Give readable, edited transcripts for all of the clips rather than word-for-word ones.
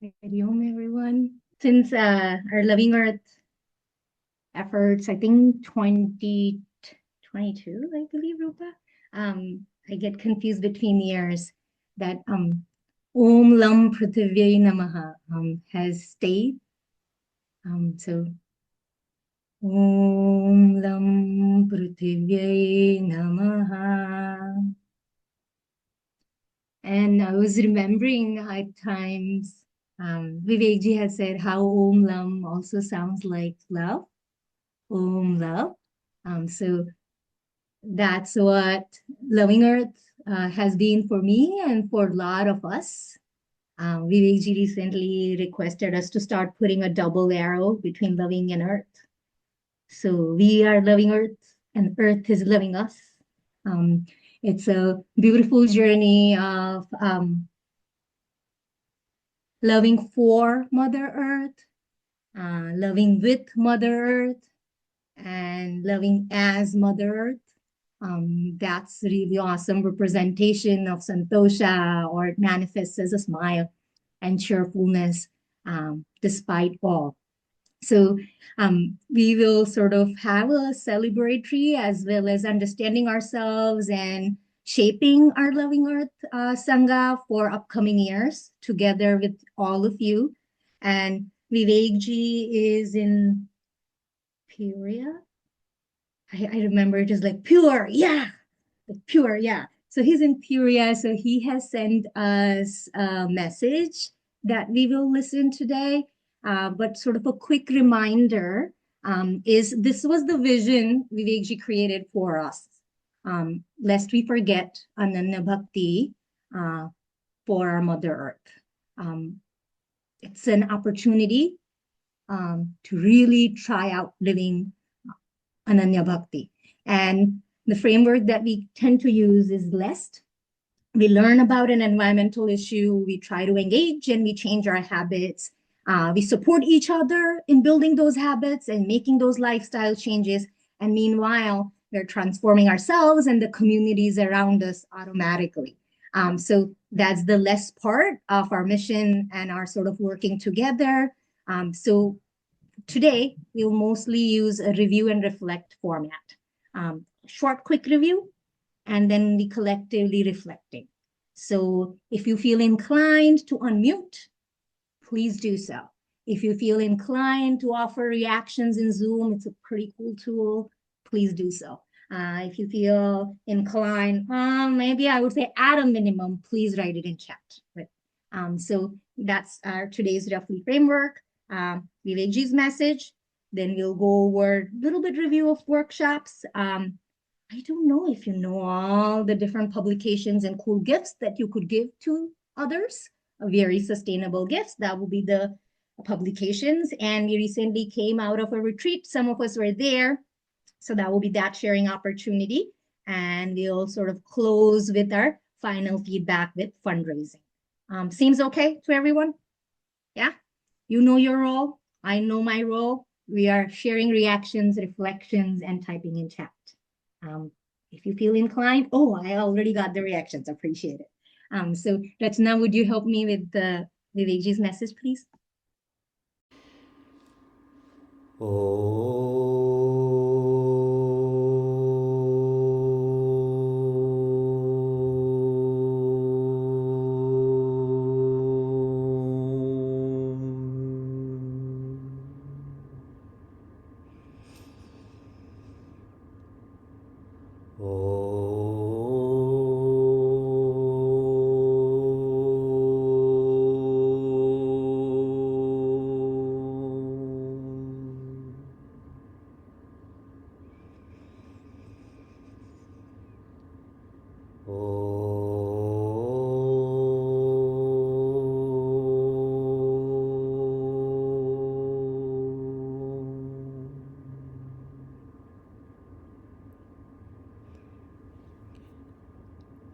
Home, everyone. Since our Loving Earth efforts, I think 2022, I believe, Rupa, I get confused between years that Om Lam Prithivye Namaha has stayed. So Om Lam Prithivye Namaha. And I was remembering at times Vivekji has said how Om Lam also sounds like love. Om love. So that's what Loving Earth has been for me and for a lot of us. Vivekji recently requested us to start putting a double arrow between loving and earth. So we are loving earth and earth is loving us. Um, it's a beautiful journey of loving for Mother Earth, loving with Mother Earth, and loving as Mother Earth. That's really awesome representation of Santosha, or it manifests as a smile and cheerfulness despite all. So we will sort of have a celebratory as well as understanding ourselves and shaping our Loving Earth Sangha for upcoming years together with all of you. And Vivekji is in Peoria. I remember it is like pure, yeah, pure, yeah. So he's in Peoria, so he has sent us a message that we will listen today. But sort of a quick reminder is this was the vision Vivekji created for us. Lest we forget Ananya Bhakti uh, for our Mother Earth. It's an opportunity to really try out living Ananya Bhakti. And the framework that we tend to use is LEST. We learn about an environmental issue, we try to engage, and we change our habits. We support each other in building those habits and making those lifestyle changes. And meanwhile, we're transforming ourselves and the communities around us automatically. So that's the less part of our mission and our sort of working together. So today, we'll mostly use a review and reflect format. Short, quick review, and then we collectively reflecting. So if you feel inclined to unmute, please do so. If you feel inclined to offer reactions in Zoom, it's a pretty cool tool, please do so. If you feel inclined, maybe I would say at a minimum, please write it in chat. But, so that's our today's roughly framework. Vivekji's message. Then we'll go over a little bit review of workshops. I don't know if you know all the different publications and cool gifts that you could give to others, very sustainable gifts. That will be the publications. And we recently came out of a retreat. Some of us were there. So that will be that sharing opportunity. And we'll sort of close with our final feedback with fundraising. Seems okay to everyone? Yeah? You know your role. I know my role. We are sharing reactions, reflections, and typing in chat. If you feel inclined, oh, I already got the reactions. Appreciate it. So Rachna, would you help me with the Vivekji's message, please? Oh.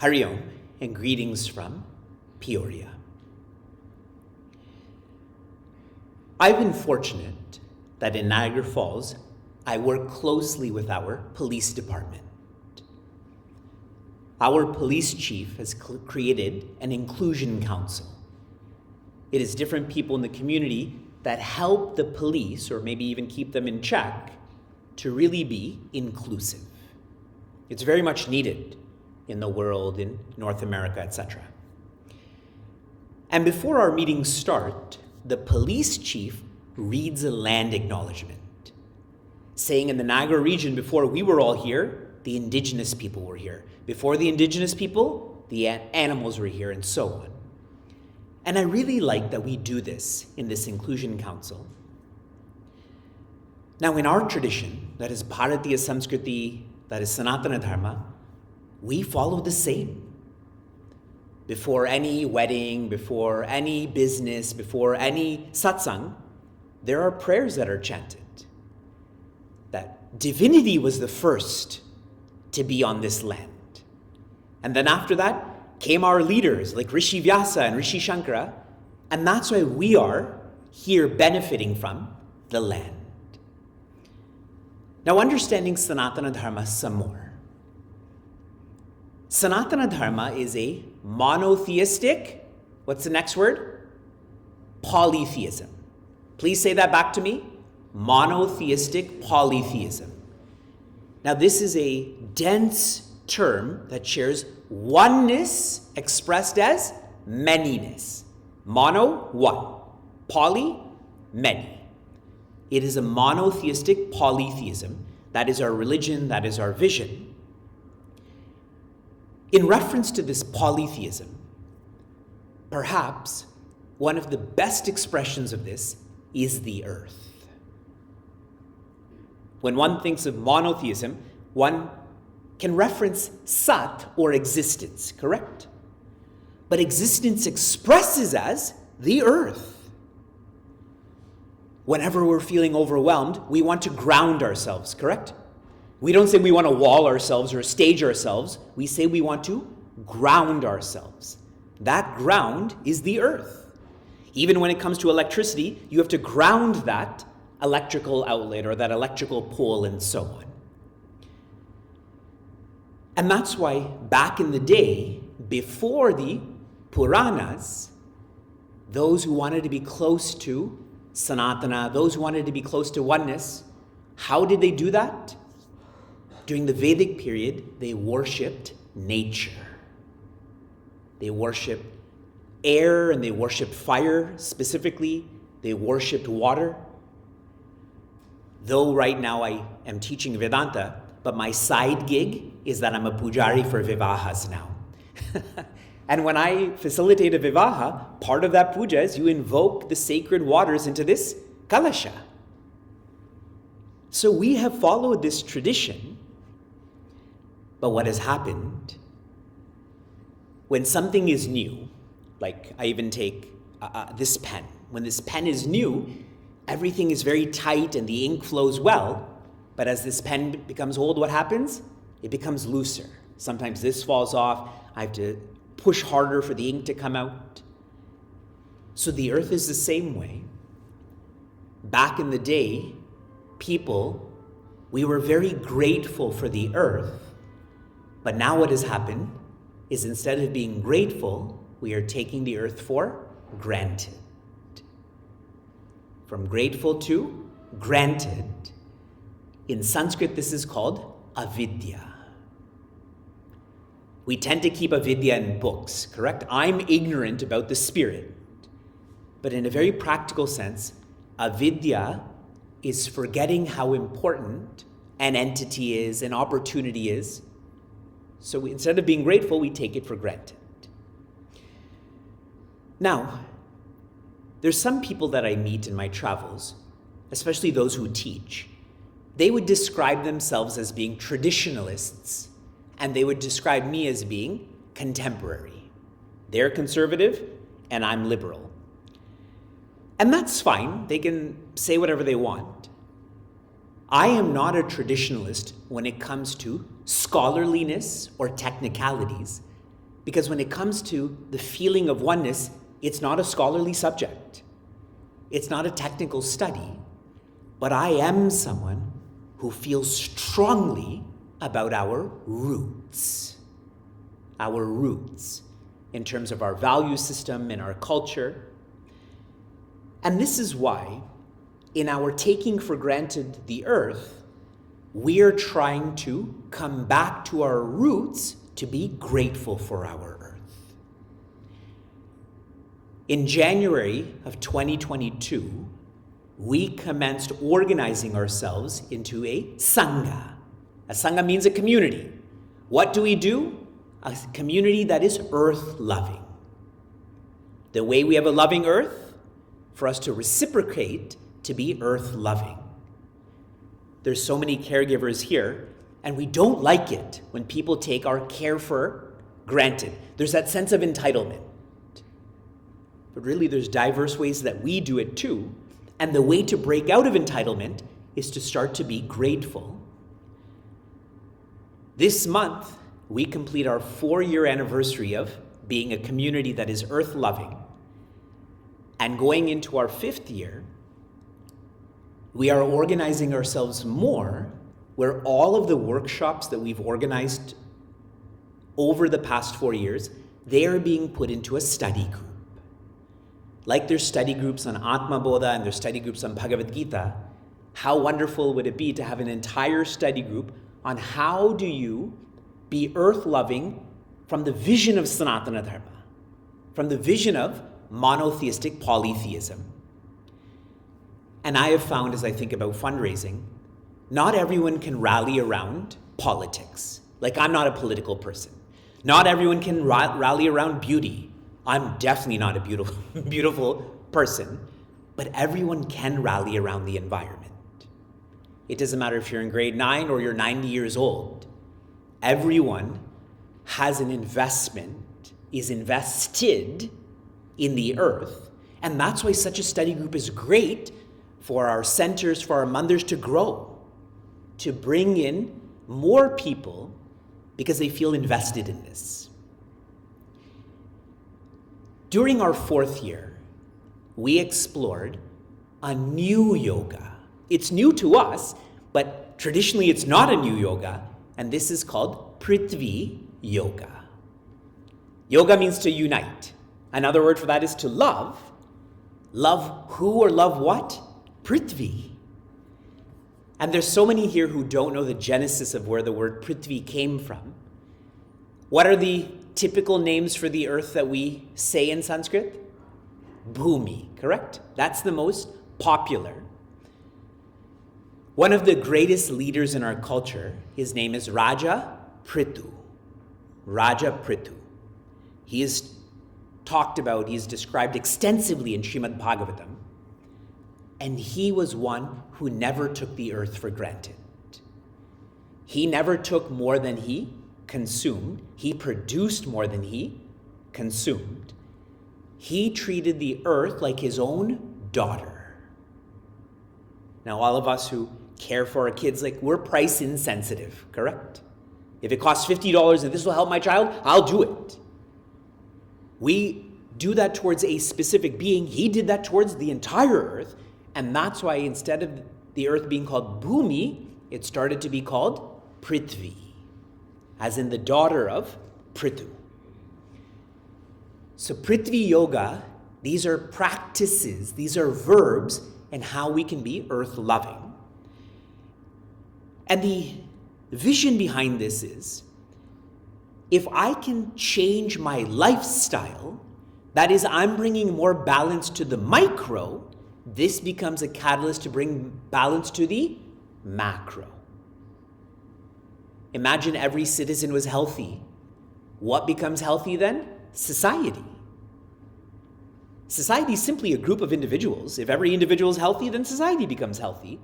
Hari Om, and greetings from Peoria. I've been fortunate that in Niagara Falls, I work closely with our police department. Our police chief has created an inclusion council. It is different people in the community that help the police, or maybe even keep them in check, to really be inclusive. It's very much needed in the world, in North America, etc. And before our meetings start, the police chief reads a land acknowledgement, saying in the Niagara region, before we were all here, the Indigenous people were here. Before the Indigenous people, the animals were here, and so on. And I really like that we do this in this Inclusion Council. Now, in our tradition, that is Bharatiya Samskriti, that is Sanatana Dharma, we follow the same. Before any wedding, before any business, before any satsang, there are prayers that are chanted. That divinity was the first to be on this land. And then after that came our leaders like Rishi Vyasa and Rishi Shankara, and that's why we are here benefiting from the land. Now, understanding Sanatana Dharma some more. Sanatana Dharma is a monotheistic, what's the next word? Polytheism. Please say that back to me. Monotheistic polytheism. Now, this is a dense term that shares oneness expressed as manyness. Mono, one. Poly, many. It is a monotheistic polytheism. That is our religion, that is our vision. In reference to this polytheism, perhaps one of the best expressions of this is the earth. When one thinks of monotheism, one can reference sat, or existence, correct? But existence expresses as the earth. Whenever we're feeling overwhelmed, we want to ground ourselves, correct? We don't say we want to wall ourselves or stage ourselves. We say we want to ground ourselves. That ground is the earth. Even when it comes to electricity, you have to ground that electrical outlet or that electrical pole and so on. And that's why back in the day, before the Puranas, those who wanted to be close to Sanatana, those who wanted to be close to oneness, how did they do that? During the Vedic period, they worshipped nature. They worshipped air and they worshipped fire specifically. They worshipped water. Though right now I am teaching Vedanta, but my side gig is that I'm a pujari for vivahas now. And when I facilitate a vivaha, part of that puja is you invoke the sacred waters into this kalasha. So we have followed this tradition. But what has happened, when something is new, like I even take this pen. When this pen is new, everything is very tight and the ink flows well. But as this pen becomes old, what happens? It becomes looser. Sometimes this falls off. I have to push harder for the ink to come out. So the earth is the same way. Back in the day, we were very grateful for the earth. But now what has happened is instead of being grateful, we are taking the earth for granted. From grateful to granted. In Sanskrit, this is called avidya. We tend to keep avidya in books, correct? I'm ignorant about the spirit. But in a very practical sense, avidya is forgetting how important an entity is, an opportunity is. So instead of being grateful, we take it for granted. Now, there's some people that I meet in my travels, especially those who teach. They would describe themselves as being traditionalists, and they would describe me as being contemporary. They're conservative, and I'm liberal. And that's fine. They can say whatever they want. I am not a traditionalist when it comes to scholarliness or technicalities, because when it comes to the feeling of oneness, it's not a scholarly subject. It's not a technical study, but I am someone who feels strongly about our roots in terms of our value system and our culture. And this is why, in our taking for granted the earth, we are trying to come back to our roots to be grateful for our earth. In January of 2022, we commenced organizing ourselves into a Sangha. A Sangha means a community. What do we do? A community that is earth-loving. The way we have a loving earth, for us to reciprocate to be earth-loving. There's so many caregivers here, and we don't like it when people take our care for granted. There's that sense of entitlement. But really, there's diverse ways that we do it too. And the way to break out of entitlement is to start to be grateful. This month, we complete our 4-year anniversary of being a community that is earth-loving. And going into our 5th year, we are organizing ourselves more, where all of the workshops that we've organized over the past 4 years, they are being put into a study group. Like there's study groups on Atma Bodha and there's study groups on Bhagavad Gita, how wonderful would it be to have an entire study group on how do you be earth-loving from the vision of Sanatana Dharma, from the vision of monotheistic polytheism. And I have found, as I think about fundraising, not everyone can rally around politics. Like, I'm not a political person. Not everyone can rally around beauty. I'm definitely not a beautiful person, but everyone can rally around the environment. It doesn't matter if you're in grade 9 or you're 90 years old. Everyone has an investment, is invested in the earth, and that's why such a study group is great for our centers, for our mandirs to grow, to bring in more people because they feel invested in this. During our 4th year, we explored a new yoga. It's new to us, but traditionally it's not a new yoga, and this is called Prithvi Yoga. Yoga means to unite. Another word for that is to love. Love who or love what? Prithvi. And there's so many here who don't know the genesis of where the word Prithvi came from. What are the typical names for the earth that we say in Sanskrit? Bhumi, correct? That's the most popular. One of the greatest leaders in our culture, his name is Raja Prithu. Raja Prithu. He is talked about, he's described extensively in Srimad Bhagavatam. And he was one who never took the earth for granted. He never took more than he consumed. He produced more than he consumed. He treated the earth like his own daughter. Now, all of us who care for our kids, like, we're price insensitive, correct? If it costs $50 and this will help my child, I'll do it. We do that towards a specific being. He did that towards the entire earth. And that's why instead of the earth being called Bhumi, it started to be called Prithvi, as in the daughter of Prithu. So Prithvi Yoga, these are practices, these are verbs, and how we can be earth-loving. And the vision behind this is, if I can change my lifestyle, that is, I'm bringing more balance to the micro, this becomes a catalyst to bring balance to the macro. Imagine every citizen was healthy. What becomes healthy then? Society. Society is simply a group of individuals. If every individual is healthy, then society becomes healthy.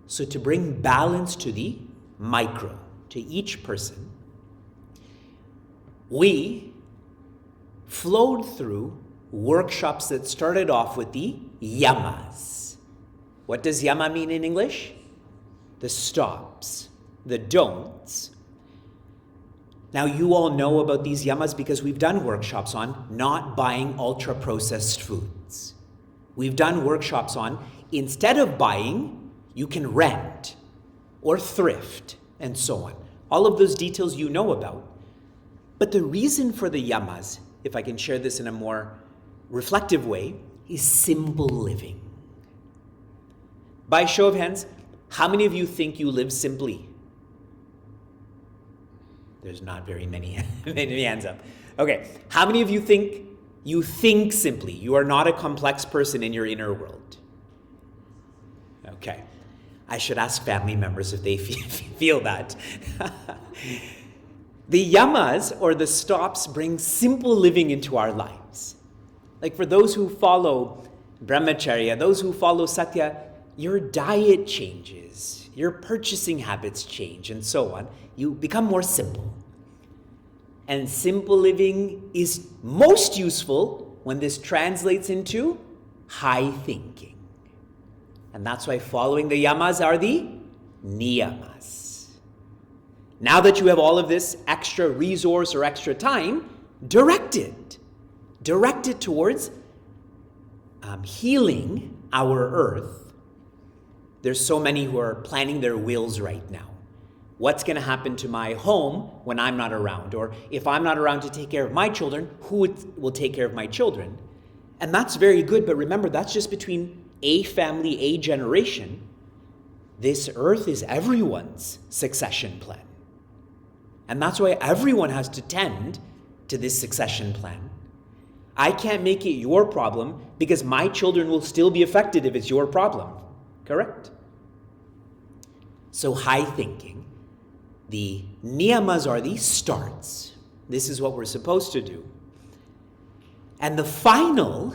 So to bring balance to the micro, to each person, we flowed through workshops that started off with the yamas. What does yama mean in English? The stops, the don'ts. Now, you all know about these yamas because we've done workshops on not buying ultra-processed foods. We've done workshops on, instead of buying, you can rent or thrift and so on. All of those details you know about. But the reason for the yamas, if I can share this in a more reflective way, is simple living. By show of hands, how many of you think you live simply? There's not very many, many hands up. Okay, how many of you think simply? You are not a complex person in your inner world. Okay, I should ask family members if they feel that. The yamas, or the stops, bring simple living into our lives. Like for those who follow brahmacharya, those who follow satya, your diet changes, your purchasing habits change, and so on. You become more simple. And simple living is most useful when this translates into high thinking. And that's why following the yamas are the niyamas. Now that you have all of this extra resource or extra time, direct it. Direct it towards healing our earth. There's so many who are planning their wills right now. What's going to happen to my home when I'm not around? Or if I'm not around to take care of my children, who will take care of my children? And that's very good, but remember, that's just between a family, a generation. This earth is everyone's succession plan. And that's why everyone has to tend to this succession plan. I can't make it your problem because my children will still be affected if it's your problem. Correct? So high thinking. The niyamas are the starts. This is what we're supposed to do. And the final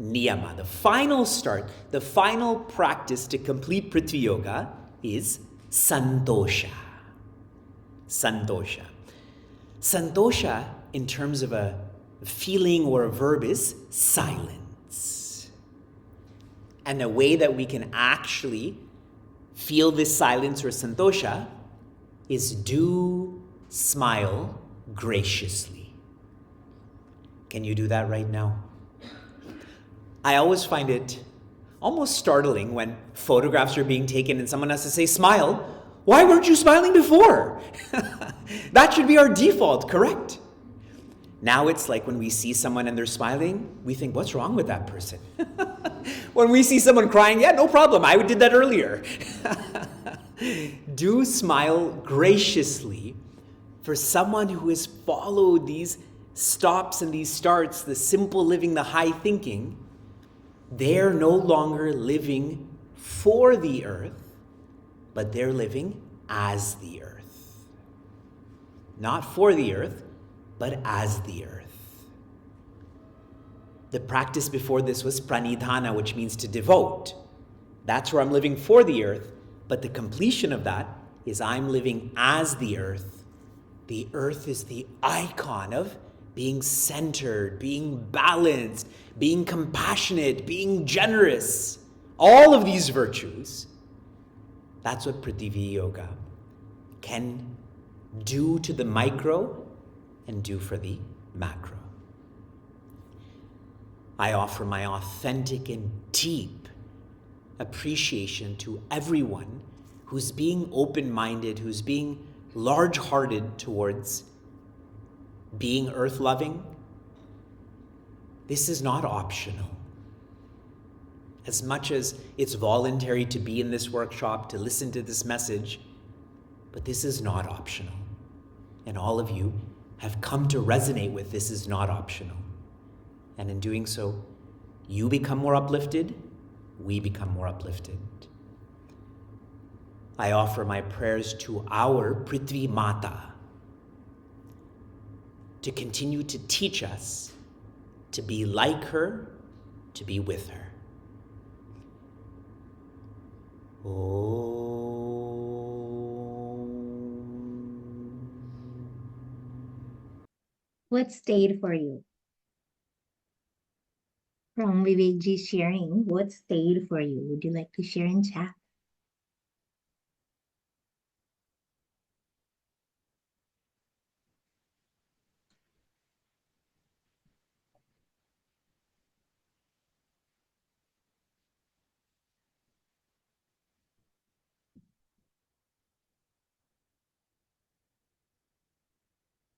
niyama, the final start, the final practice to complete Prithvi Yoga is Santosha. Santosha. Santosha, in terms of a feeling or a verb, is silence. And a way that we can actually feel this silence or santosha is do smile graciously. Can you do that right now? I always find it almost startling when photographs are being taken and someone has to say, smile. Why weren't you smiling before? That should be our default, correct? Now it's like when we see someone and they're smiling, we think, what's wrong with that person? When we see someone crying, yeah, no problem, I did that earlier. Do smile graciously for someone who has followed these stops and these starts, the simple living, the high thinking. They're no longer living for the earth, but they're living as the earth. Not for the earth, but as the earth. The practice before this was pranidhana, which means to devote. That's where I'm living for the earth, but the completion of that is I'm living as the earth. The earth is the icon of being centered, being balanced, being compassionate, being generous. All of these virtues, that's what Prithvi Yoga can do to the micro and do for the macro. I offer my authentic and deep appreciation to everyone who's being open-minded, who's being large-hearted towards being earth-loving. This is not optional. As much as it's voluntary to be in this workshop, to listen to this message, but this is not optional. And all of you have come to resonate with this is not optional. And in doing so, you become more uplifted, we become more uplifted. I offer my prayers to our Prithvi Mata to continue to teach us to be like her, to be with her. What stayed for you? From Vivekji's sharing, what stayed for you? Would you like to share in chat?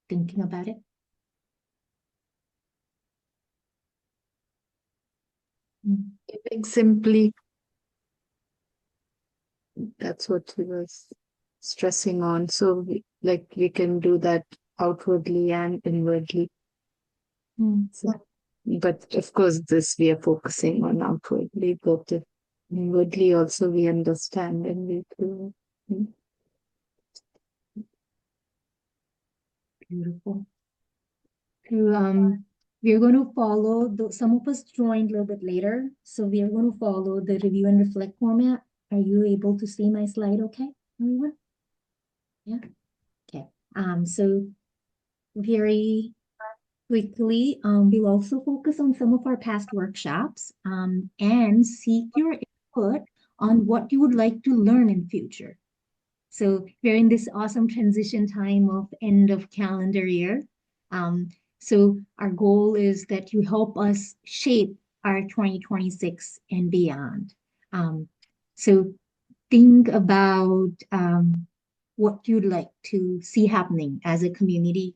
Thinking about it? Like simply, that's what he was stressing on. So, we can do that outwardly and inwardly. Mm. So, but of course, this we are focusing on outwardly, but inwardly also we understand and we do. Mm. Beautiful. So, we're going to follow some of us joined a little bit later, so we are going to follow the review and reflect format. Are you able to see my slide okay, everyone? Yeah. Okay. So very quickly, we'll also focus on some of our past workshops, and seek your input on what you would like to learn in future. So we're in this awesome transition time of end of calendar year. Um, so our goal is that you help us shape our 2026 and beyond. So think about what you'd like to see happening as a community,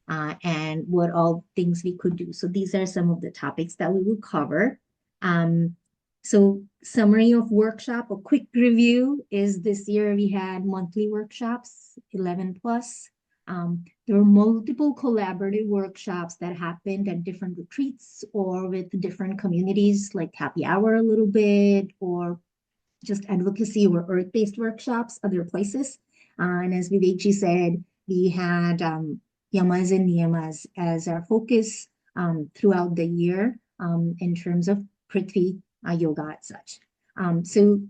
and what all things we could do. So these are some of the topics that we will cover. Um, so summary of workshop, a quick review is this year we had monthly workshops, 11 plus. There were multiple collaborative workshops that happened at different retreats or with different communities, like happy hour a little bit, or just advocacy or earth-based workshops, other places. And as Vivekji said, we had yamas and niyamas as our focus throughout the year, in terms of Prithvi yoga and such. So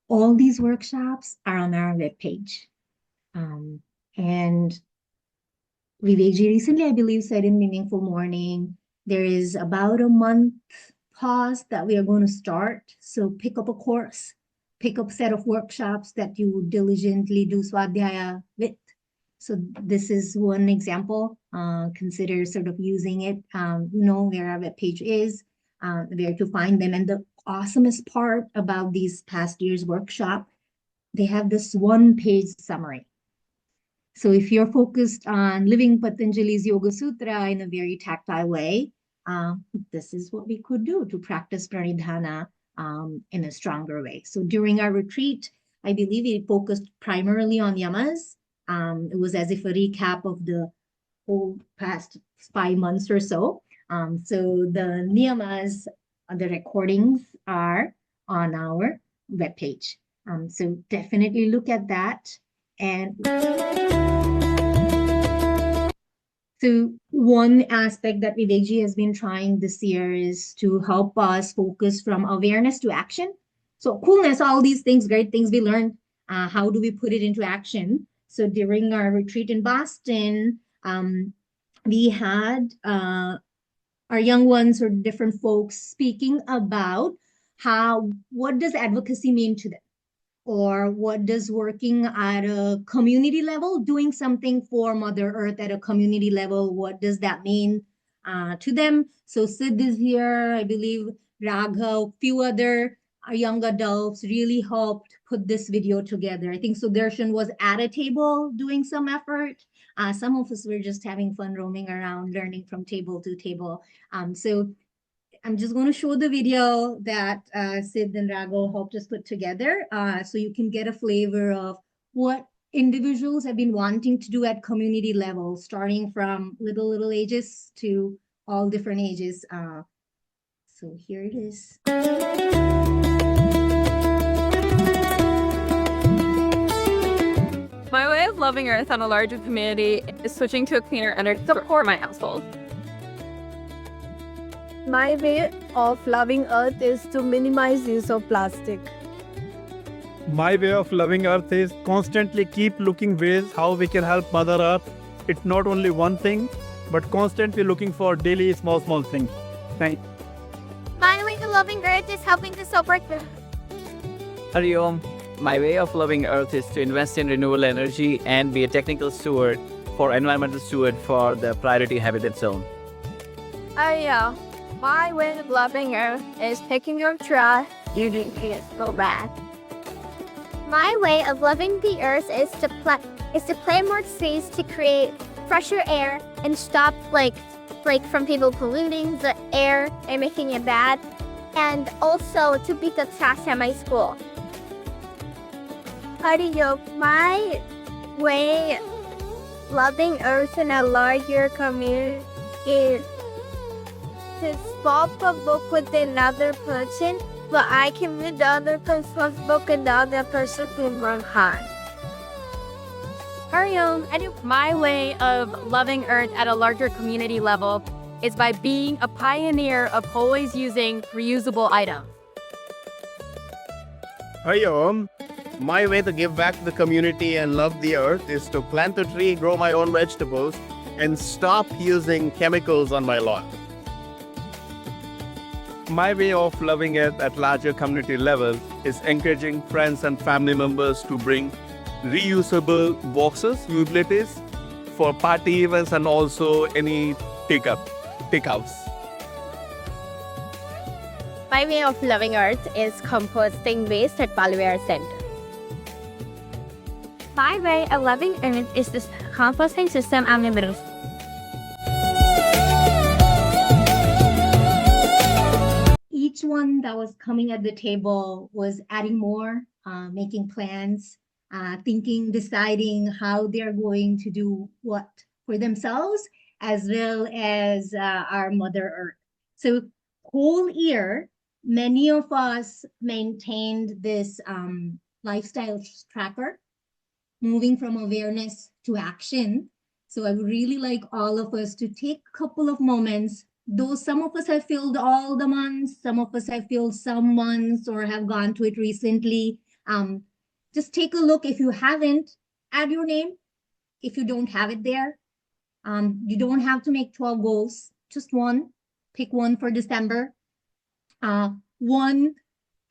all these workshops are on our webpage. And Vivekji recently, I believe, said in Meaningful Morning, there is about a month pause that we are going to start. So pick up a course, pick up a set of workshops that you diligently do Swadhyaya with. So this is one example. Consider sort of using it, where our webpage is, where to find them. And the awesomest part about these past year's workshop, they have this one page summary. So if you're focused on living Patanjali's Yoga Sutra in a very tactile way, this is what we could do to practice pranidhana in a stronger way. So during our retreat, I believe we focused primarily on yamas. It was as if a recap of the whole past 5 months or so. So the niyamas, the recordings are on our webpage. So definitely look at that. And so one aspect that Vivekji has been trying this year is to help us focus from awareness to action. So coolness, all these things, great things we learned. How do we put it into action? So during our retreat in Boston, we had our young ones or different folks speaking about what does advocacy mean to them, or what does working at a community level, doing something for Mother Earth at a community level, what does that mean to them? So Sid is here, I believe Raghav, few other young adults really helped put this video together. I think Sudarshan was at a table doing some effort. Some of us were just having fun roaming around, learning from table to table. So I'm just going to show the video that Sid and Rago helped us put together, so you can get a flavor of what individuals have been wanting to do at community level, starting from little ages to all different ages. So here it is. My way of loving Earth on a larger community is switching to a cleaner energy for my household. My way of loving Earth is to minimize use of plastic. My way of loving Earth is constantly keep looking ways how we can help Mother Earth. It's not only one thing, but constantly looking for daily small things. Thanks. My way of loving Earth is helping to support the Hari Om. My way of loving Earth is to invest in renewable energy and be a technical steward for environmental steward for the priority habitat zone. My way of loving Earth is picking your trash. You didn't go bad. My way of loving the Earth is to plant more trees to create fresher air and stop from people polluting the air and making it bad. and also to beat the trash at my school. My way loving Earth in a larger community is to swap a book with another person, but I can read the other person's book and the other person can run hard. Hariom, I think my way of loving Earth at a larger community level is by being a pioneer of always using reusable items. Hi, my way to give back to the community and love the earth is to plant a tree, grow my own vegetables, and stop using chemicals on my lawn. My way of loving it at larger community level is encouraging friends and family members to bring reusable boxes, utilities for party events and also any takeouts. My way of loving Earth is composting waste at Palware Center. My way of loving Earth is this composting system I'm in the middle. Each one that was coming at the table was adding more, making plans, thinking, deciding how they're going to do what for themselves, as well as our Mother Earth. So whole year, many of us maintained this lifestyle tracker, moving from awareness to action. So I would really like all of us to take a couple of moments, though some of us have filled all the months, some of us have filled some months or have gone to it recently. Just take a look. If you haven't, add your name. If you don't have it there, you don't have to make 12 goals, just one. Pick one for December. One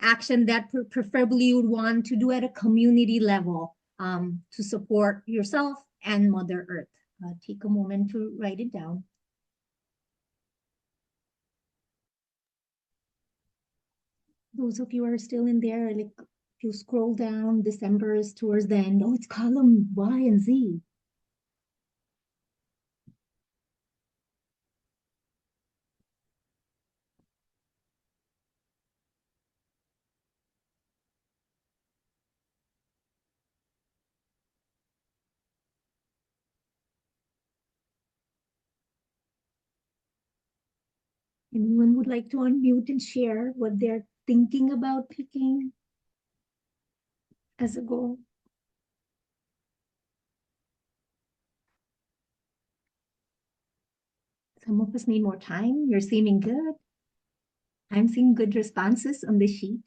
action that preferably you would want to do at a community level to support yourself and Mother Earth. Take a moment to write it down. Those of you who are still in there, like if you scroll down, December is towards the end. Oh, it's column Y and Z. Anyone would like to unmute and share what they're thinking about picking as a goal? Some of us need more time. You're seeming good. I'm seeing good responses on the sheet.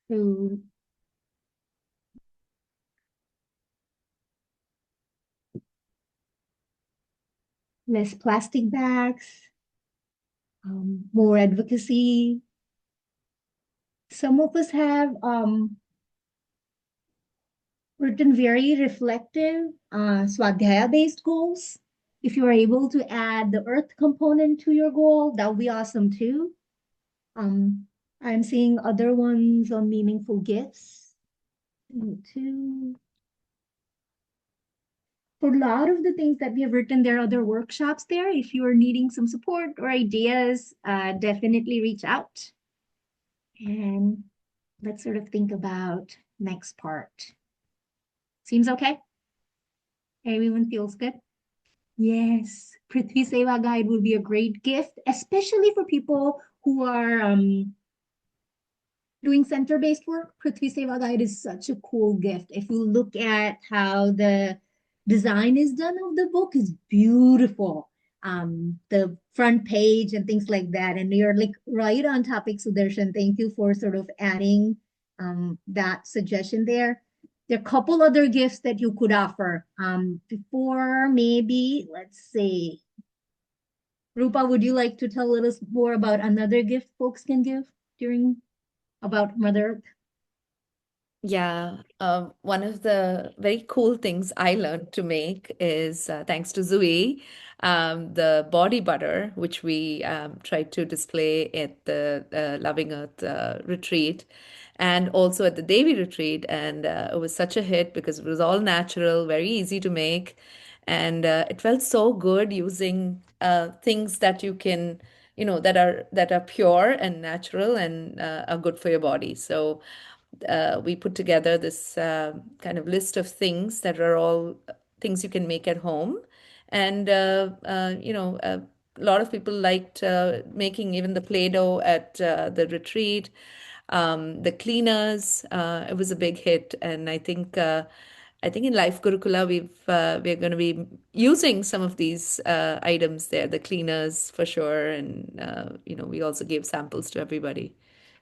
So less plastic bags, more advocacy. Some of us have written very reflective Swadhyaya-based goals. If you're able to add the earth component to your goal, that would be awesome too. I'm seeing other ones on meaningful gifts too. For a lot of the things that we have written, there are other workshops there. If you are needing some support or ideas, definitely reach out. And let's sort of think about next part. Seems okay? Everyone feels good? Yes, Prithvi Seva Guide will be a great gift, especially for people who are doing center-based work. Prithvi Seva Guide is such a cool gift. If you look at how the design is done of the book is beautiful. The front page and things like that. And you're like right on topic, Sudarshan. Thank you for sort of adding that suggestion there. There are a couple other gifts that you could offer. Before maybe, let's see. Rupa, would you like to tell us more about another gift folks can give during about Mother Earth? Yeah, one of the very cool things I learned to make is thanks to Zui, the body butter, which we tried to display at the Loving Earth retreat. and also at the Devi retreat. And it was such a hit because it was all natural, very easy to make. And it felt so good using things that you can, that are pure and natural and are good for your body. So we put together this kind of list of things that are all things you can make at home. And, a lot of people liked making even the Play-Doh at the retreat, the cleaners. It was a big hit. And I think in Life Gurukula, we're going to be using some of these items there, the cleaners for sure. And, we also gave samples to everybody.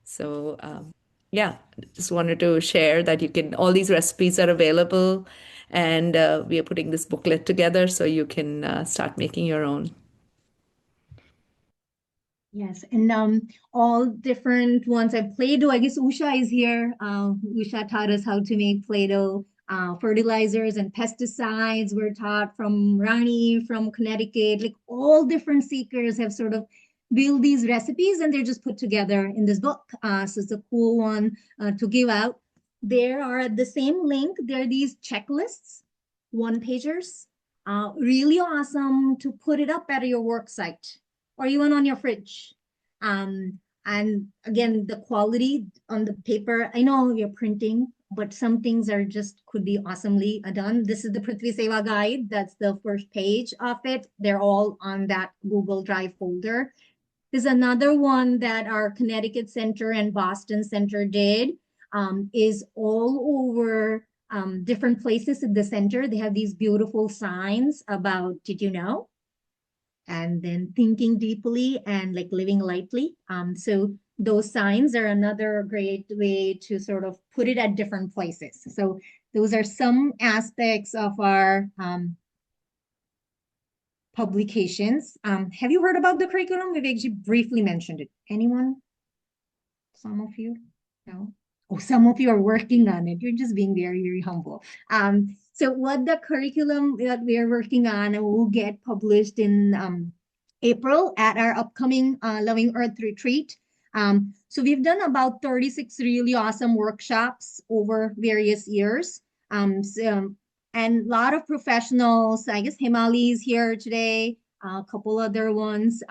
So, yeah, just wanted to share that all these recipes are available, and we are putting this booklet together so you can start making your own. Yes, and all different ones. And Play-Doh, I guess Usha is here. Usha taught us how to make Play-Doh. Fertilizers and pesticides were taught from Rani, from Connecticut. Like all different seekers have sort of built these recipes, and they're just put together in this book. So it's a cool one to give out. There are at the same link, there are these checklists, one pagers. Really awesome to put it up at your work site or even on your fridge. And again, the quality on the paper, I know you're printing, but some things are just could be awesomely done. This is the Prithvi Seva guide. That's the first page of it. They're all on that Google Drive folder. There's another one that our Connecticut Center and Boston Center did, is all over different places in the center. They have these beautiful signs about, did you know? And then thinking deeply and like living lightly. So those signs are another great way to sort of put it at different places. So those are some aspects of our publications. Have you heard about the curriculum? We've actually briefly mentioned it. Anyone? Some of you? No? Oh, some of you are working on it. You're just being very, very humble. So what the curriculum that we are working on will get published in April at our upcoming Loving Earth retreat. So we've done about 36 really awesome workshops over various years. And a lot of professionals, I guess Himali is here today, a couple other ones.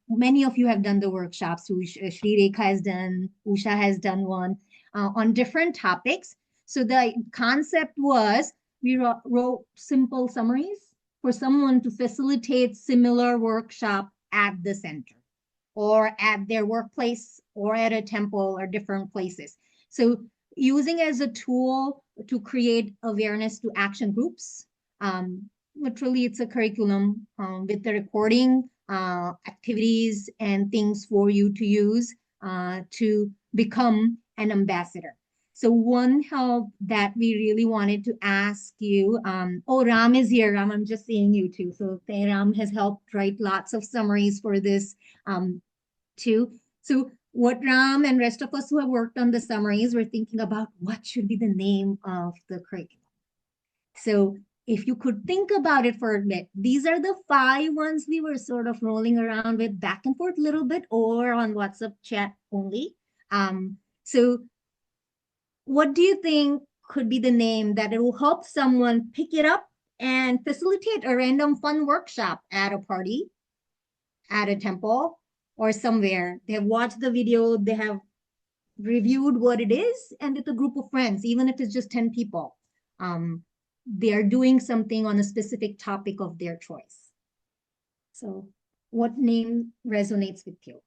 Many of you have done the workshops. Shri Rekha has done, Usha has done one on different topics. So the concept was we wrote simple summaries for someone to facilitate similar workshop at the center or at their workplace or at a temple or different places. So using as a tool to create awareness to action groups. Literally, it's a curriculum with the recording, activities, and things for you to use to become an ambassador. So one help that we really wanted to ask you, oh, Ram is here. Ram, I'm just seeing you too. So Ram has helped write lots of summaries for this too. So what Ram and rest of us who have worked on the summaries were thinking about what should be the name of the curriculum. So if you could think about it for a bit, these are the 5 ones we were sort of rolling around with back and forth a little bit or on WhatsApp chat only. So what do you think could be the name that it will help someone pick it up and facilitate a random fun workshop at a party, at a temple, or somewhere? They have watched the video, they have reviewed what it is, and with a group of friends, even if it's just 10 people, they are doing something on a specific topic of their choice. So what name resonates with you?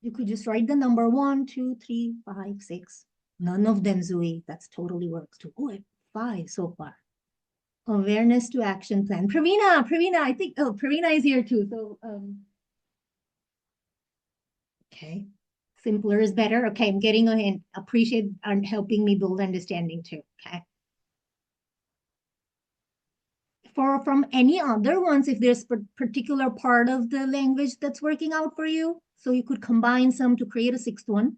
You could just write the number 1, 2, 3, 5, 6. None of them, Zoe. That's totally works too. Oh, 5 so far. Awareness to action plan. Pravina, I think, oh, Pravina is here too. So, okay. Simpler is better. Okay, I'm getting a hint. Appreciate helping me build understanding too. Okay. From any other ones, if there's a particular part of the language that's working out for you, so you could combine some to create a 6th one.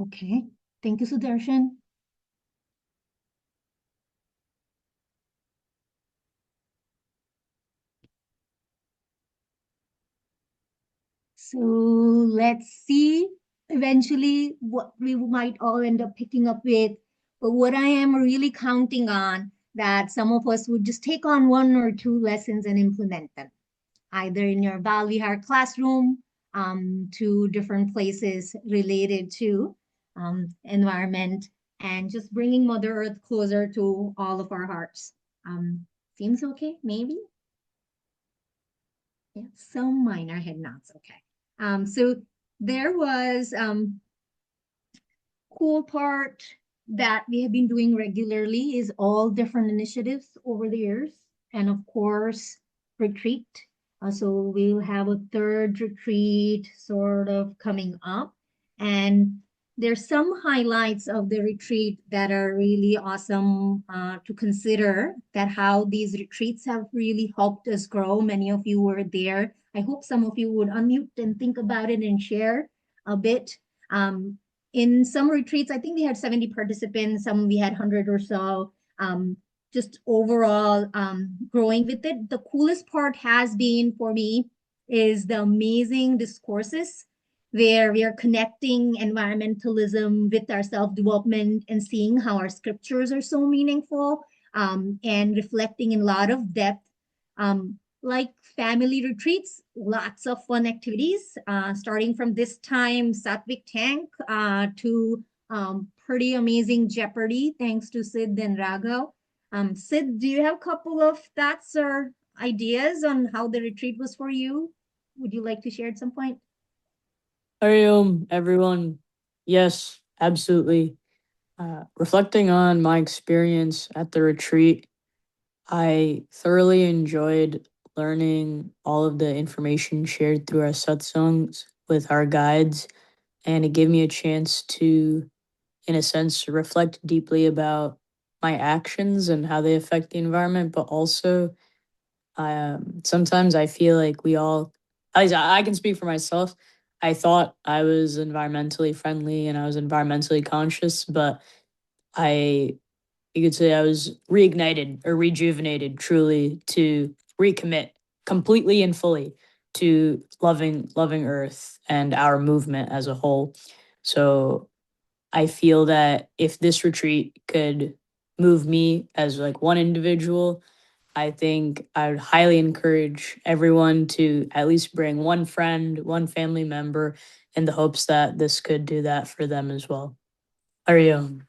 Okay, thank you, Sudarshan. So let's see eventually what we might all end up picking up with. But what I am really counting on that some of us would just take on one or two lessons and implement them, either in your Balvihar classroom, to different places related to environment, and just bringing Mother Earth closer to all of our hearts. Seems okay, maybe? Yeah, some minor head nods, okay. So there was cool part that we have been doing regularly is all different initiatives over the years. And of course, retreat. So we'll have a third retreat sort of coming up. And there's some highlights of the retreat that are really awesome to consider, that how these retreats have really helped us grow. Many of you were there. I hope some of you would unmute and think about it and share a bit. In some retreats, I think we had 70 participants, some we had 100 or so. Just overall growing with it. The coolest part has been for me is the amazing discourses where we are connecting environmentalism with our self-development and seeing how our scriptures are so meaningful, and reflecting in a lot of depth. Like family retreats, lots of fun activities, starting from this time, Satvik Tank, to pretty amazing Jeopardy, thanks to Sid and Raghav. Sid, do you have a couple of thoughts or ideas on how the retreat was for you? Would you like to share at some point? Everyone. Yes, absolutely. Reflecting on my experience at the retreat, I thoroughly enjoyed learning all of the information shared through our satsangs with our guides, and it gave me a chance to, in a sense, reflect deeply about my actions and how they affect the environment, but also sometimes I feel like we all, at least I can speak for myself. I thought I was environmentally friendly and I was environmentally conscious, but you could say I was reignited or rejuvenated truly to recommit completely and fully to loving Earth and our movement as a whole. So I feel that if this retreat could move me as like one individual, I think I would highly encourage everyone to at least bring one friend, one family member, in the hopes that this could do that for them as well. Ariel.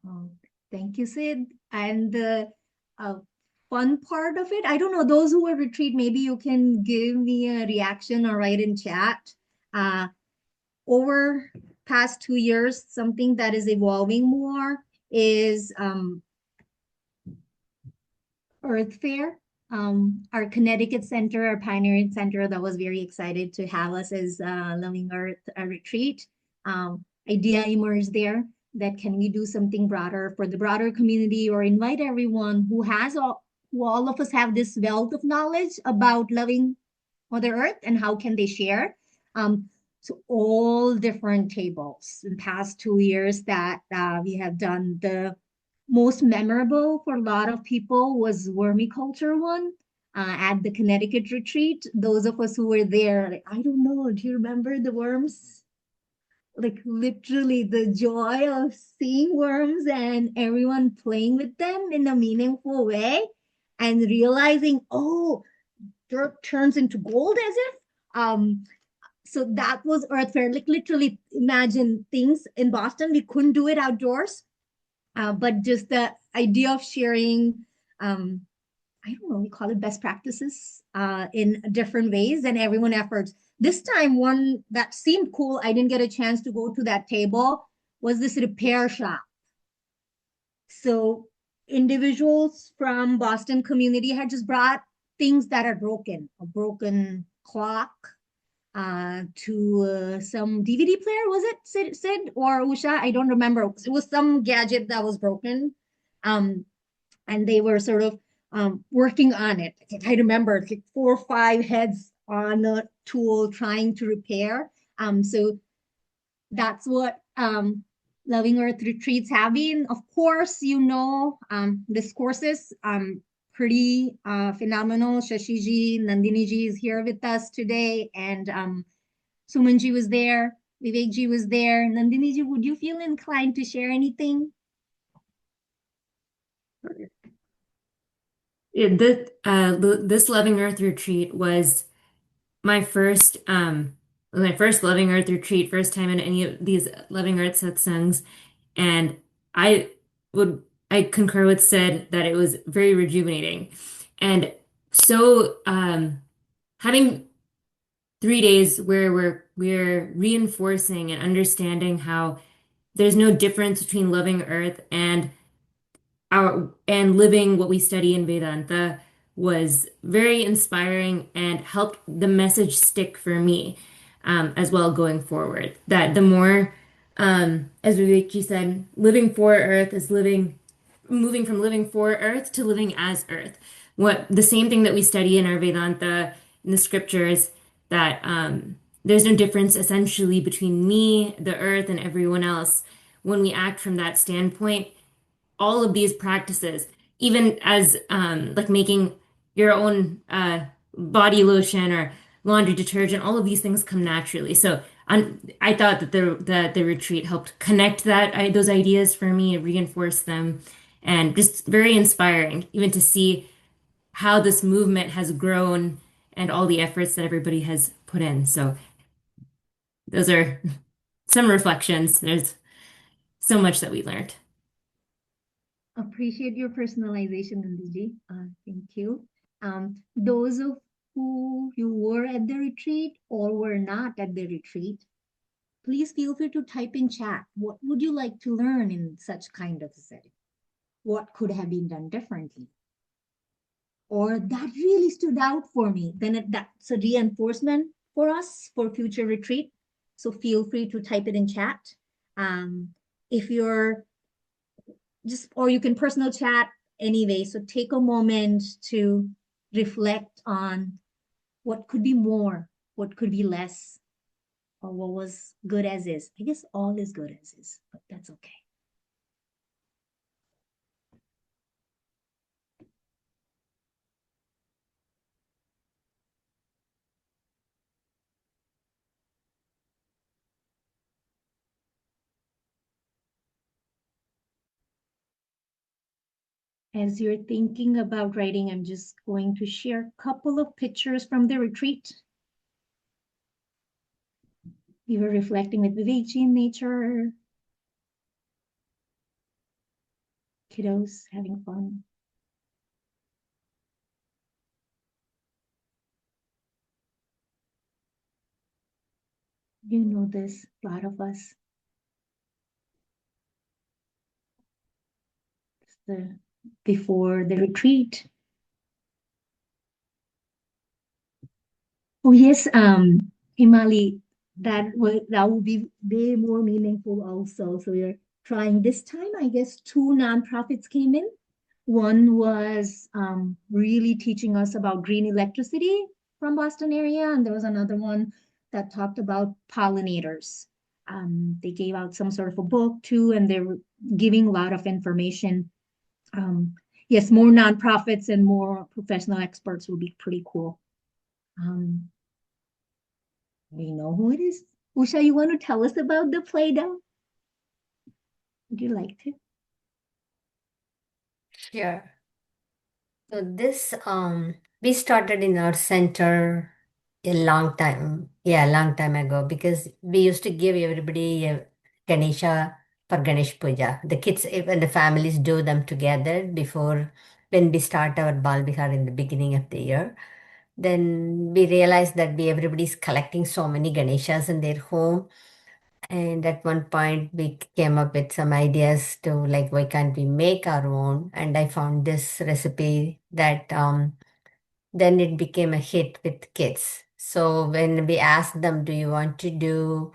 Oh, thank you, Sid. And the fun part of it, I don't know, those who were retreat, maybe you can give me a reaction or write in chat. Over past 2 years, something that is evolving more is Earth Fair. Our Connecticut Center, our Pioneering Center, that was very excited to have us as Loving Earth retreat. Idea emerged there that can we do something broader for the broader community, or invite everyone who all of us have this wealth of knowledge about loving Mother Earth, and how can they share? So all different tables in past 2 years that we have done. The most memorable for a lot of people was wormiculture one at the Connecticut retreat. Those of us who were there, like, I don't know, do you remember the worms? Like literally the joy of seeing worms and everyone playing with them in a meaningful way, and realizing, oh, dirt turns into gold as if. So that was Earth Fair. Like literally imagine things in Boston, we couldn't do it outdoors, but just the idea of sharing, I don't know, we call it best practices in different ways, and everyone efforts. This time, one that seemed cool, I didn't get a chance to go to that table, was this repair shop. So individuals from Boston community had just brought things that are broken, a broken clock, to some DVD player, was it Sid or Usha? I don't remember. It was some gadget that was broken. And they were sort of working on it. I remember like 4 or 5 heads on the tool trying to repair. So that's what Loving Earth retreats have been. Of course, discourses. pretty phenomenal. Shashiji, Nandini is here with us today, and Sumanji was there, Vivekji was there. Nandini would you feel inclined to share anything? This Loving Earth retreat was my first Loving Earth retreat, first time in any of these Loving Earth satsangs, and I I concur with Sid that it was very rejuvenating, and so having 3 days where we're reinforcing and understanding how there's no difference between loving Earth and living what we study in Vedanta was very inspiring and helped the message stick for me as well going forward. That the more, as Vivekji said, living for Earth is moving from living for Earth to living as Earth. What the same thing that we study in our Vedanta in the scriptures that there's no difference essentially between me, the Earth, and everyone else. When we act from that standpoint, all of these practices, even as like making your own body lotion or laundry detergent, all of these things come naturally. So I thought that the retreat helped connect those ideas for me, reinforce them, and just very inspiring, even to see how this movement has grown and all the efforts that everybody has put in. So those are some reflections. There's so much that we learned. Appreciate your personalization, Nandiji. Thank you. Those of who you were at the retreat or were not at the retreat, please feel free to type in chat. What would you like to learn in such kind of a setting? What could have been done differently? Or that really stood out for me. Then that's a reinforcement for us for future retreat. So feel free to type it in chat. If you're or you can personal chat anyway. So take a moment to reflect on what could be more, what could be less, or what was good as is. I guess all is good as is, but that's okay. As you're thinking about writing, I'm just going to share a couple of pictures from the retreat. We were reflecting with Vivekji in nature, kiddos having fun. You know this, a lot of us. Before the retreat. Oh yes, Himali, that will be way more meaningful also. So we're trying this time. I guess two nonprofits came in. One was really teaching us about green electricity from Boston area, and there was another one that talked about pollinators. They gave out some sort of a book too, and they were giving a lot of information. Yes, more nonprofits and more professional experts would be pretty cool. We know who it is. Usha, you want to tell us about the Play-Doh? Would you like to? Sure. So this we started in our center a long time ago because we used to give everybody a Ganesha for Ganesh Puja. The kids and the families do them together before when we start our Bal Bihar in the beginning of the year. Then we realized that everybody's collecting so many Ganeshas in their home. And at one point, we came up with some ideas to like, why can't we make our own? And I found this recipe that then it became a hit with kids. So when we asked them, do you want to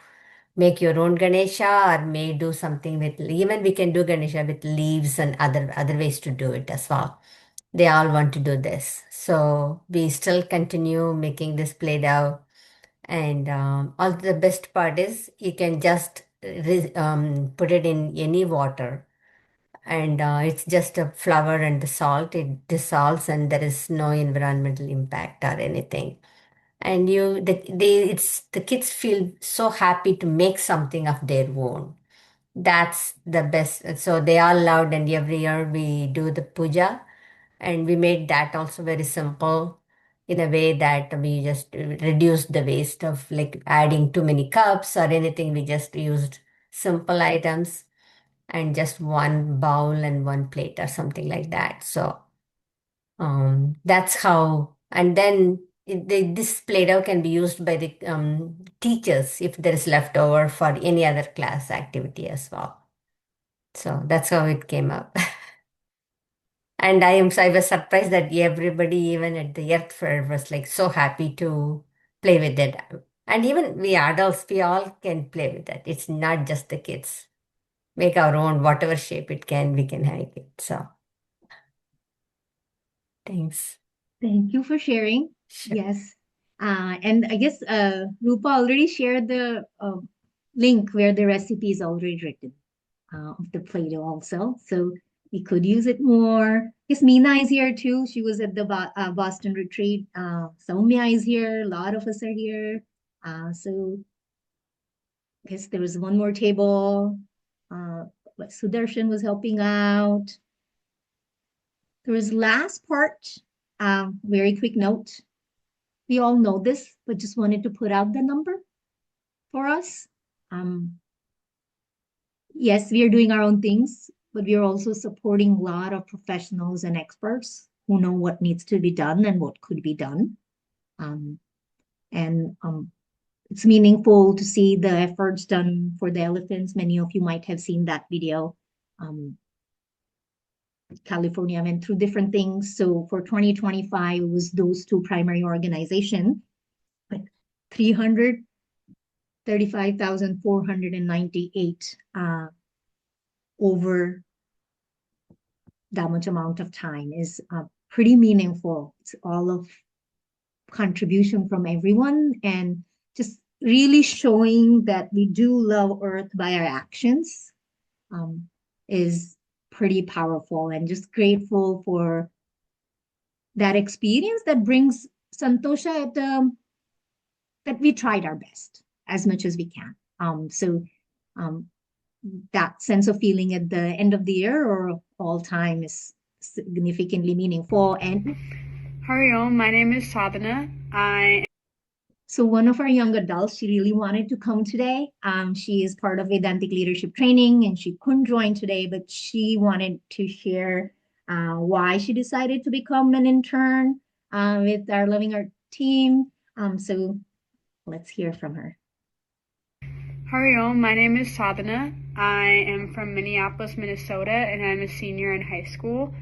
make your own Ganesha or may do something with, even we can do Ganesha with leaves and other ways to do it as well. They all want to do this. So we still continue making this played out. And all the best part is you can just put it in any water and it's just a flour and the salt. It dissolves, and there is no environmental impact or anything. And the kids feel so happy to make something of their own. That's the best. So they all loved, and every year we do the puja, and we made that also very simple in a way that we just reduce the waste of like adding too many cups or anything. We just used simple items and just one bowl and one plate or something like that. So that's how, and then this Play-Doh can be used by the teachers if there is leftover for any other class activity as well. So that's how it came up. And I was surprised that everybody, even at the Earth Fair, was like so happy to play with it. And even we adults, we all can play with that. It's not just the kids. Make our own, whatever shape it can, we can make it. So thanks. Thank you for sharing. Sure. Yes. And I guess Rupa already shared the link where the recipe is already written of the Play-Doh also. So we could use it more. Yes, Meena is here too. She was at the Boston retreat. Soumya is here. A lot of us are here. So I guess there was one more table. Sudarshan was helping out. There was last part, very quick note. We all know this, but just wanted to put out the number for us. Yes, we are doing our own things, but we are also supporting a lot of professionals and experts who know what needs to be done and what could be done. And it's meaningful to see the efforts done for the elephants. Many of you might have seen that video. California went through different things. So for 2025, it was those two primary organizations, but 335,498 over that much amount of time is pretty meaningful. It's all of contribution from everyone and just really showing that we do love Earth by our actions is pretty powerful, and just grateful for that experience that brings Santosha at that we tried our best as much as we can. So that sense of feeling at the end of the year or all time is significantly meaningful. And Hari Om, my name is Sadhana. So one of our young adults, she really wanted to come today. She is part of Vedantic Leadership Training and she couldn't join today, but she wanted to share why she decided to become an intern with our Loving Art team. So let's hear from her. Hari Om, my name is Sadhana. I am from Minneapolis, Minnesota, and I'm a senior in high school.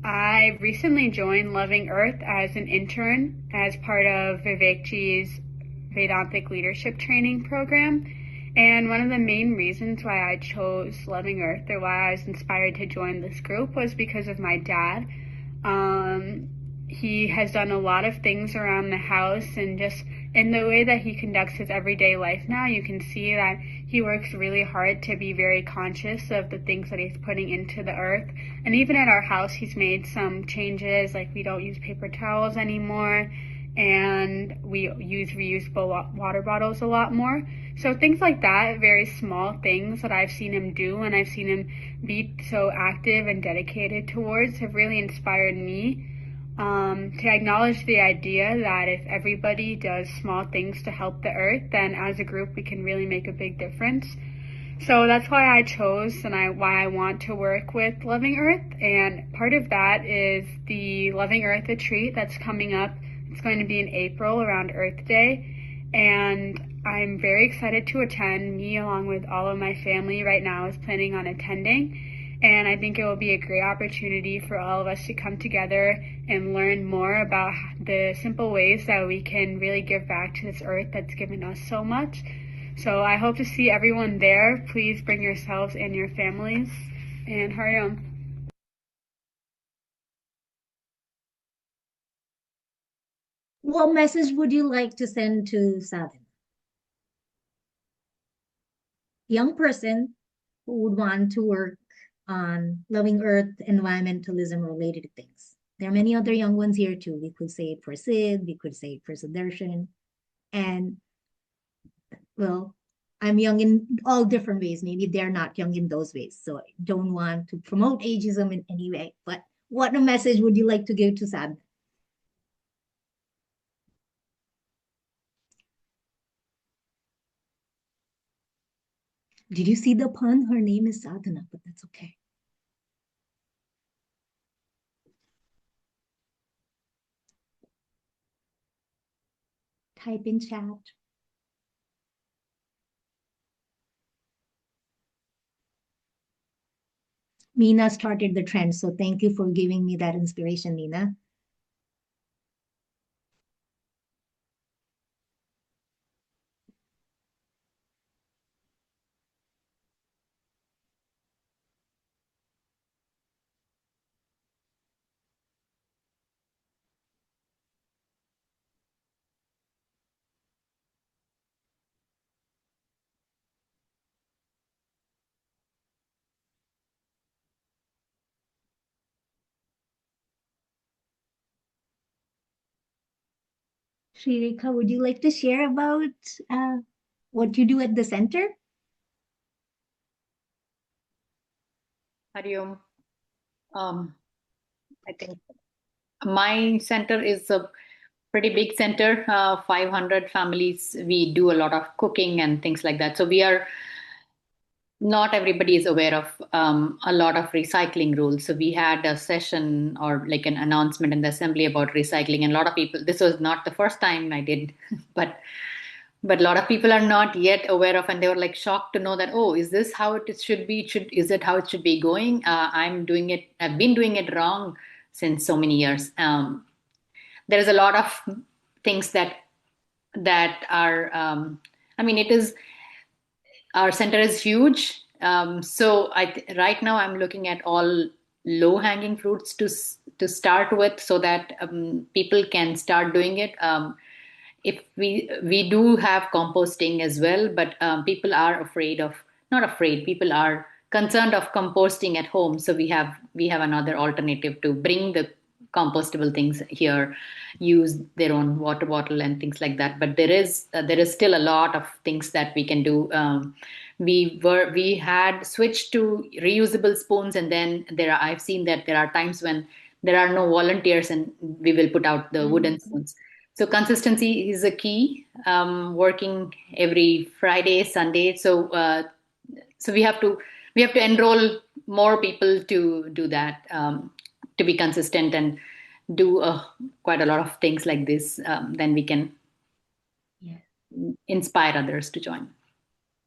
I recently joined Loving Earth as an intern as part of Vivekji's Vedantic Leadership Training Program. And one of the main reasons why I chose Loving Earth, or why I was inspired to join this group, was because of my dad. He has done a lot of things around the house, and just in the way that he conducts his everyday life now, you can see that he works really hard to be very conscious of the things that he's putting into the earth. And even at our house, he's made some changes, like we don't use paper towels anymore, and we use reusable water bottles a lot more. So things like that, very small things that I've seen him do and I've seen him be so active and dedicated towards, have really inspired me to acknowledge the idea that if everybody does small things to help the earth, then as a group we can really make a big difference. So that's why I chose and why I want to work with Loving Earth. And part of that is the Loving Earth retreat that's coming up. It's going to be in April around Earth Day. And I'm very excited to attend. Me, along with all of my family right now, is planning on attending. And I think it will be a great opportunity for all of us to come together and learn more about the simple ways that we can really give back to this earth that's given us so much. So I hope to see everyone there. Please bring yourselves and your families. And Hari Om. What message would you like to send to Sadhana? Young person who would want to work on loving Earth, environmentalism related things. There are many other young ones here too. We could say it for Sid, we could say it for Sudarshan. And well, I'm young in all different ways. Maybe they're not young in those ways. So I don't want to promote ageism in any way. But what a message would you like to give to Sad? Did you see the pun? Her name is Sadhana, but that's okay. Type in chat. Meena started the trend, so thank you for giving me that inspiration, Meena. Shrika, would you like to share about what you do at the center? Hariom. I think my center is a pretty big center, 500 families. We do a lot of cooking and things like that. So we are not everybody is aware of a lot of recycling rules. So we had a session or like an announcement in the assembly about recycling, and a lot of people. This was not the first time I did, but a lot of people are not yet aware of, and they were like shocked to know that, oh, is this how it should be? Is it how it should be going? I'm doing it. I've been doing it wrong since so many years. There is a lot of things that are. I mean, it is our center is huge. So right now I'm looking at all low hanging fruits to start with, so that people can start doing it. If we do have composting as well, but people are afraid of not afraid. People are concerned of composting at home. So we have another alternative to bring the compostable things here, use their own water bottle and things like that. But there is still a lot of things that we can do. We had switched to reusable spoons, and then I've seen that there are times when there are no volunteers, and we will put out the wooden spoons. So consistency is a key. Working every Friday, Sunday. So we have to enroll more people to do that, to be consistent and do quite a lot of things like this. Then we can inspire others to join.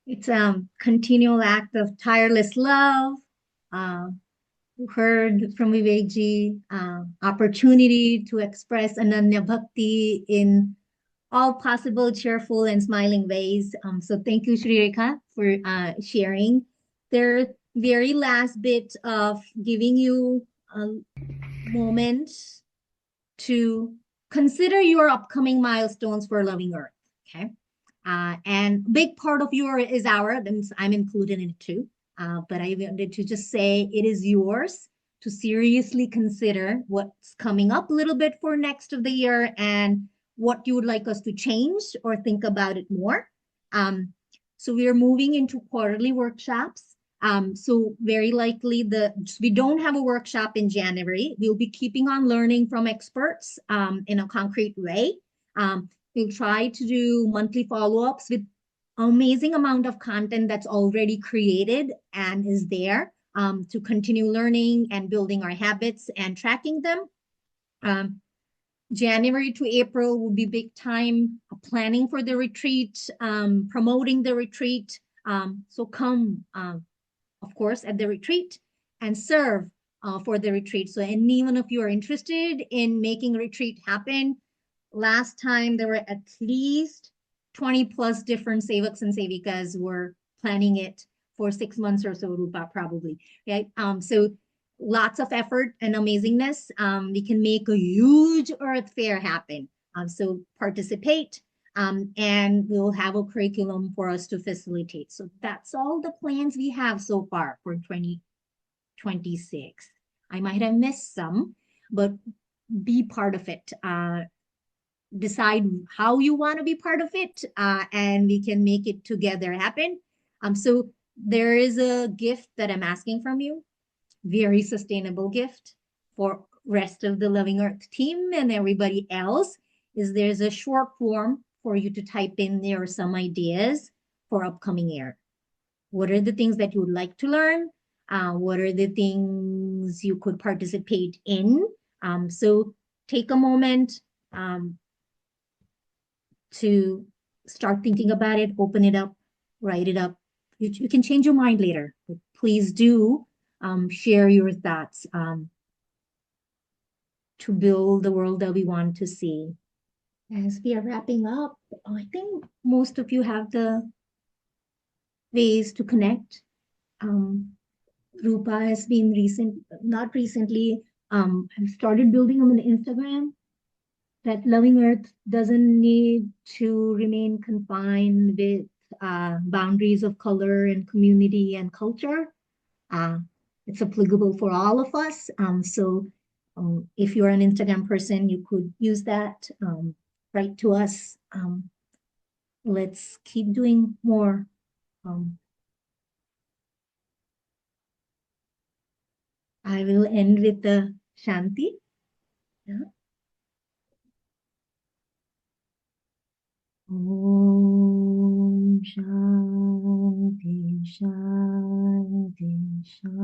It's a continual act of tireless love. Heard from Vivekji, opportunity to express Ananya Bhakti in all possible cheerful and smiling ways. So thank you, Shri Rekha, for sharing. Their very last bit of giving you a moment to consider your upcoming milestones for Loving Earth. Okay. And big part of your is I'm included in it too. But I wanted to just say it is yours to seriously consider what's coming up a little bit for next of the year and what you would like us to change or think about it more. So we are moving into quarterly workshops. So very likely we don't have a workshop in January. We'll be keeping on learning from experts in a concrete way. We'll try to do monthly follow-ups with amazing amount of content that's already created and is there to continue learning and building our habits and tracking them. January to April will be big time planning for the retreat, promoting the retreat. So come, of course, at the retreat and serve for the retreat. So anyone of you are interested in making a retreat happen, last time there were at least 20 plus different sevaks and sevikas were planning it for 6 months or so, Rupa, probably, right? So lots of effort and amazingness. We can make a huge earth fair happen. So participate, and we'll have a curriculum for us to facilitate. So that's all the plans we have so far for 2020. 26. I might have missed some, but be part of it. Decide how you want to be part of it, and we can make it together happen. So there is a gift that I'm asking from you, very sustainable gift for rest of the Loving Earth team and everybody else. Is there's a short form for you to type in there some ideas for upcoming year. What are the things that you would like to learn? What are the things you could participate in? So take a moment, to start thinking about it, open it up, write it up. You can change your mind later, but please do share your thoughts, to build the world that we want to see. As we are wrapping up, I think most of you have the ways to connect. Rupa has been not recently, I've started building them on Instagram. That Loving Earth doesn't need to remain confined with boundaries of color and community and culture. Uh, it's applicable for all of us. So if you're an Instagram person, you could use that. Write to us. Let's keep doing more. I will end with the Shanti. Yeah. Om Shanti Shanti Shanti.